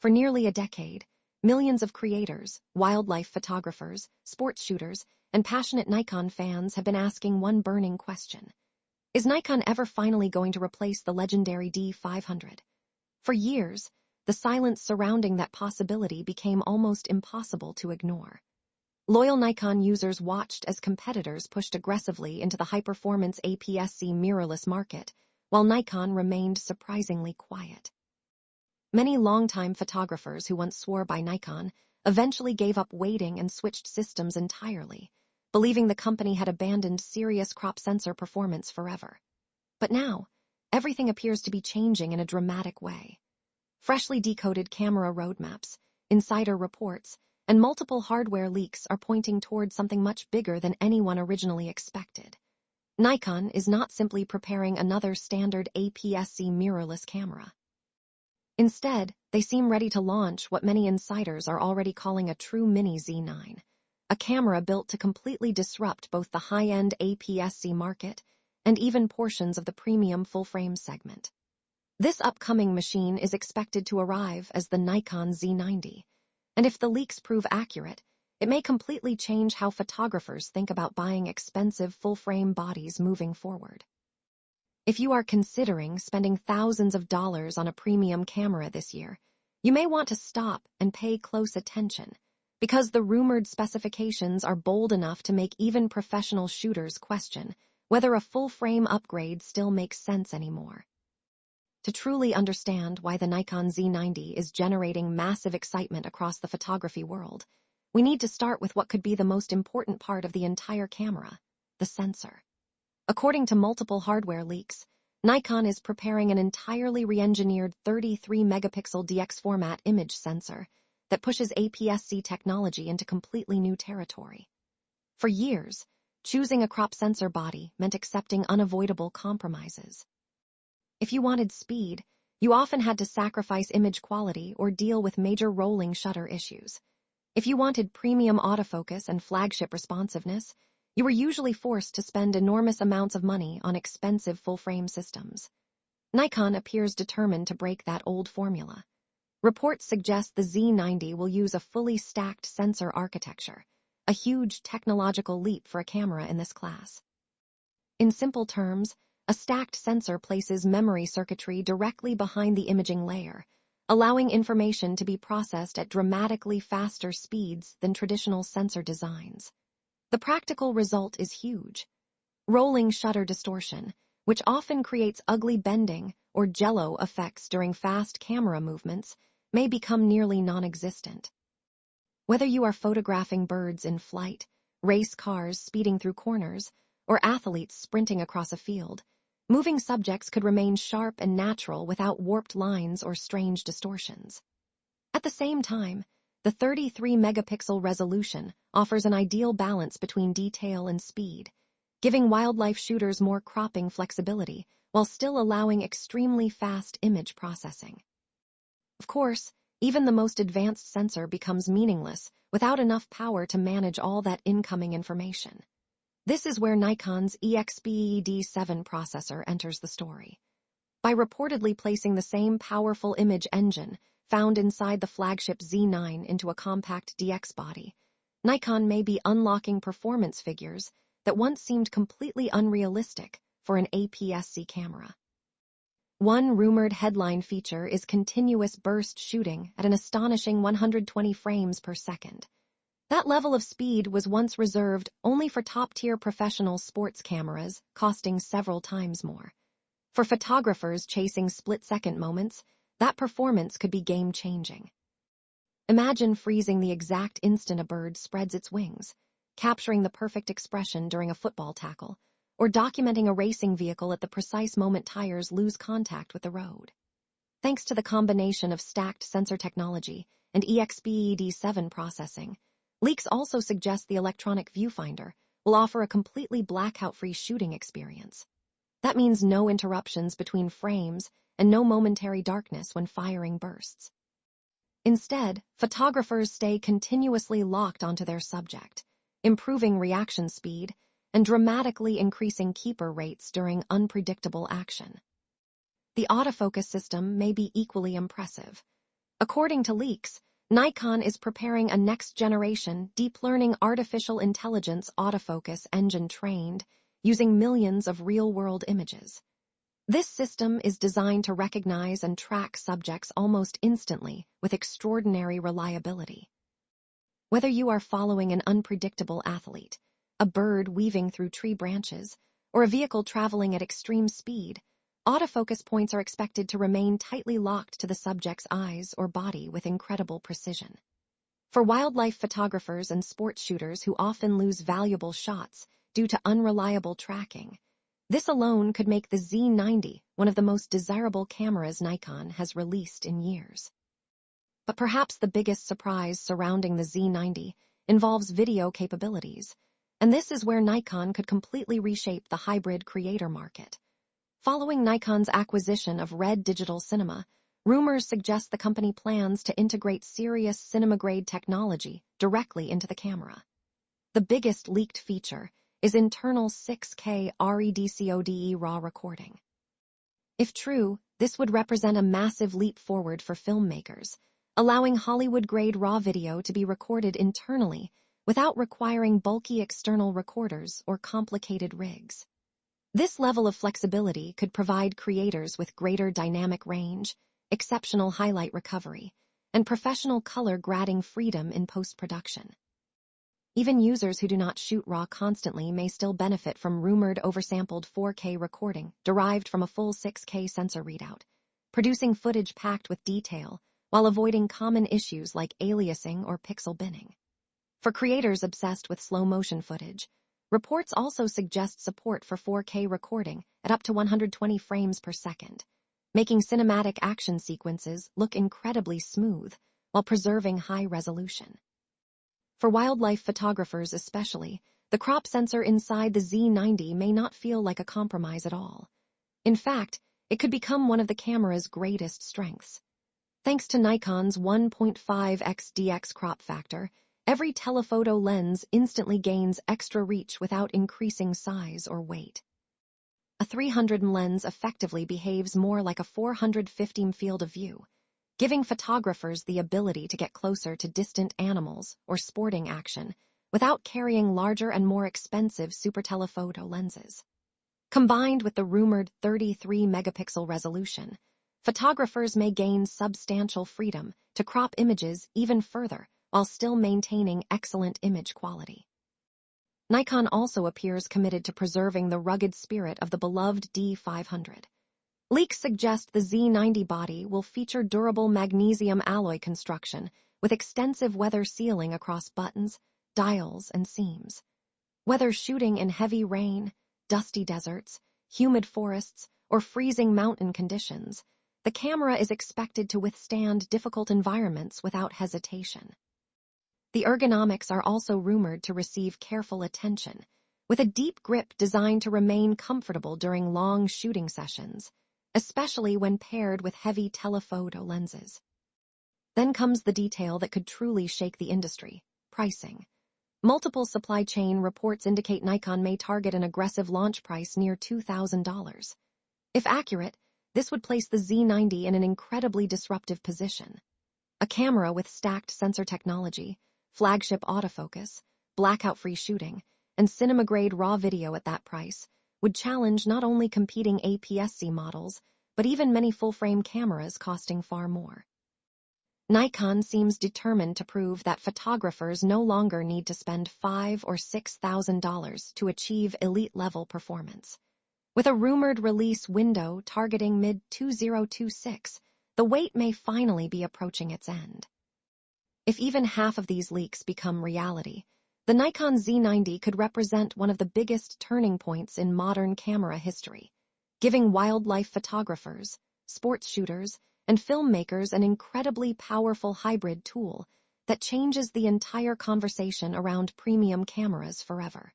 For nearly a decade, millions of creators, wildlife photographers, sports shooters, and passionate Nikon fans have been asking one burning question. Is Nikon ever finally going to replace the legendary D500? For years, the silence surrounding that possibility became almost impossible to ignore. Loyal Nikon users watched as competitors pushed aggressively into the high-performance APS-C mirrorless market, while Nikon remained surprisingly quiet. Many longtime photographers who once swore by Nikon eventually gave up waiting and switched systems entirely, believing the company had abandoned serious crop sensor performance forever. But now, everything appears to be changing in a dramatic way. Freshly decoded camera roadmaps, insider reports, and multiple hardware leaks are pointing toward something much bigger than anyone originally expected. Nikon is not simply preparing another standard APS-C mirrorless camera. Instead, they seem ready to launch what many insiders are already calling a true mini Z9, a camera built to completely disrupt both the high-end APS-C market and even portions of the premium full-frame segment. This upcoming machine is expected to arrive as the Nikon Z90, and if the leaks prove accurate, it may completely change how photographers think about buying expensive full-frame bodies moving forward. If you are considering spending thousands of dollars on a premium camera this year, you may want to stop and pay close attention, because the rumored specifications are bold enough to make even professional shooters question whether a full-frame upgrade still makes sense anymore. To truly understand why the Nikon Z90 is generating massive excitement across the photography world, we need to start with what could be the most important part of the entire camera, the sensor. According to multiple hardware leaks, Nikon is preparing an entirely re-engineered 33-megapixel DX format image sensor that pushes APS-C technology into completely new territory. For years, choosing a crop sensor body meant accepting unavoidable compromises. If you wanted speed, you often had to sacrifice image quality or deal with major rolling shutter issues. If you wanted premium autofocus and flagship responsiveness, you were usually forced to spend enormous amounts of money on expensive full-frame systems. Nikon appears determined to break that old formula. Reports suggest the Z90 will use a fully stacked sensor architecture, a huge technological leap for a camera in this class. In simple terms, a stacked sensor places memory circuitry directly behind the imaging layer, allowing information to be processed at dramatically faster speeds than traditional sensor designs. The practical result is huge. Rolling shutter distortion, which often creates ugly bending or jello effects during fast camera movements, may become nearly non-existent. Whether you are photographing birds in flight, race cars speeding through corners, or athletes sprinting across a field, moving subjects could remain sharp and natural without warped lines or strange distortions. At the same time, the 33-megapixel resolution offers an ideal balance between detail and speed, giving wildlife shooters more cropping flexibility while still allowing extremely fast image processing. Of course, even the most advanced sensor becomes meaningless without enough power to manage all that incoming information. This is where Nikon's EXPEED 7 processor enters the story. By reportedly placing the same powerful image engine found inside the flagship Z9 into a compact DX body, Nikon may be unlocking performance figures that once seemed completely unrealistic for an APS-C camera. One rumored headline feature is continuous burst shooting at an astonishing 120 frames per second. That level of speed was once reserved only for top-tier professional sports cameras, costing several times more. For photographers chasing split-second moments, that performance could be game-changing. Imagine freezing the exact instant a bird spreads its wings, capturing the perfect expression during a football tackle, or documenting a racing vehicle at the precise moment tires lose contact with the road. Thanks to the combination of stacked sensor technology and EXPEED 7 processing, leaks also suggest the electronic viewfinder will offer a completely blackout-free shooting experience. That means no interruptions between frames and no momentary darkness when firing bursts. Instead, photographers stay continuously locked onto their subject, improving reaction speed and dramatically increasing keeper rates during unpredictable action. The autofocus system may be equally impressive. According to leaks, Nikon is preparing a next-generation, deep-learning artificial intelligence autofocus engine trained using millions of real-world images. This system is designed to recognize and track subjects almost instantly with extraordinary reliability. Whether you are following an unpredictable athlete, a bird weaving through tree branches, or a vehicle traveling at extreme speed, autofocus points are expected to remain tightly locked to the subject's eyes or body with incredible precision. For wildlife photographers and sports shooters who often lose valuable shots due to unreliable tracking, this alone could make the Z90 one of the most desirable cameras Nikon has released in years. But perhaps the biggest surprise surrounding the Z90 involves video capabilities, and this is where Nikon could completely reshape the hybrid creator market. Following Nikon's acquisition of Red Digital Cinema, rumors suggest the company plans to integrate serious cinema-grade technology directly into the camera. The biggest leaked feature is internal 6K REDCODE RAW recording. If true, this would represent a massive leap forward for filmmakers, allowing Hollywood-grade RAW video to be recorded internally without requiring bulky external recorders or complicated rigs. This level of flexibility could provide creators with greater dynamic range, exceptional highlight recovery, and professional color grading freedom in post-production. Even users who do not shoot RAW constantly may still benefit from rumored oversampled 4K recording derived from a full 6K sensor readout, producing footage packed with detail while avoiding common issues like aliasing or pixel binning. For creators obsessed with slow-motion footage, reports also suggest support for 4K recording at up to 120 frames per second, making cinematic action sequences look incredibly smooth while preserving high resolution. For wildlife photographers especially, the crop sensor inside the Z90 may not feel like a compromise at all. In fact, it could become one of the camera's greatest strengths. Thanks to Nikon's 1.5x DX crop factor, every telephoto lens instantly gains extra reach without increasing size or weight. A 300 lens effectively behaves more like a 450 field of view, giving photographers the ability to get closer to distant animals or sporting action without carrying larger and more expensive super telephoto lenses. Combined with the rumored 33-megapixel resolution, photographers may gain substantial freedom to crop images even further while still maintaining excellent image quality. Nikon also appears committed to preserving the rugged spirit of the beloved D500. Leaks suggest the Z90 body will feature durable magnesium alloy construction with extensive weather sealing across buttons, dials, and seams. Whether shooting in heavy rain, dusty deserts, humid forests, or freezing mountain conditions, the camera is expected to withstand difficult environments without hesitation. The ergonomics are also rumored to receive careful attention, with a deep grip designed to remain comfortable during long shooting sessions, especially when paired with heavy telephoto lenses. Then comes the detail that could truly shake the industry: pricing. Multiple supply chain reports indicate Nikon may target an aggressive launch price near $2,000. If accurate, this would place the Z90 in an incredibly disruptive position. A camera with stacked sensor technology, flagship autofocus, blackout-free shooting, and cinema-grade RAW video at that price would challenge not only competing APS-C models, but even many full-frame cameras costing far more. Nikon seems determined to prove that photographers no longer need to spend $5,000 or $6,000 to achieve elite-level performance. With a rumored release window targeting mid-2026, the wait may finally be approaching its end. If even half of these leaks become reality, the Nikon Z90 could represent one of the biggest turning points in modern camera history, giving wildlife photographers, sports shooters, and filmmakers an incredibly powerful hybrid tool that changes the entire conversation around premium cameras forever.